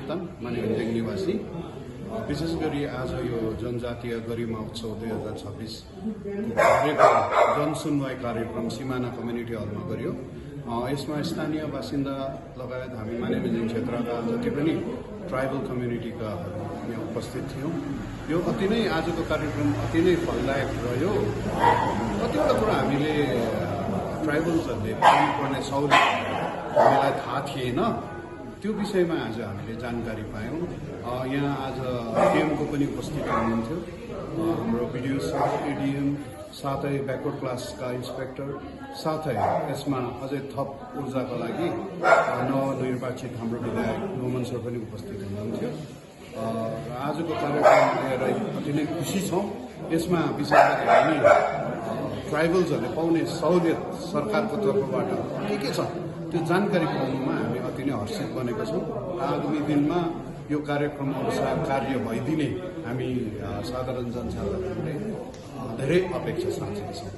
सन्तान मानेभन्ज्याङ निवासी। विशेष गरी आज यो जनजातीय गरिमा उत्सव 2026 कार्यक्रम जनसुनवाई कार्यक्रम सिमाना कम्युनिटी हलमा गरियो। यसमा स्थानीय बासिन्दा लगायत हामी मानेभन्ज्याङ क्षेत्रका जति पनि ट्राइबल कम्युनिटीका यहाँ उपस्थित थियौँ। यो अति नै आजको कार्यक्रम अति नै फलदायक रह्यो। कतिवटा कुरा हामीले ट्राइबल्सहरूले पाउनुपर्ने सहुलियत हामीलाई थाहा थिएन, त्यो विषयमा आज हामीले जानकारी पायौँ। यहाँ आज डिएमको पनि उपस्थित हुनुहुन्थ्यो, हाम्रो बिडिओ सर, एडिएम, साथै ब्याकवर्ड क्लासका इन्सपेक्टर, साथै यसमा अझै थप ऊर्जाका लागि नवनिर्वाचित हाम्रो विधायक नोमन सर पनि उपस्थित हुनुहुन्थ्यो। र आजको कार्यक्रम लिएर अति नै खुसी छौँ। यसमा विशेष गरी हामी ट्राइबल्सहरूले पाउने सहुलियत सरकारको तर्फबाट के छ त्यो जानकारी पाउनुमा हामी अति नै हर्षित बनेका छौँ। आगामी दिनमा यो कार्यक्रम अनुसार कार्य भइदिने हामी साधारण जनसाधारणले धेरै अपेक्षा साँचेका छौँ।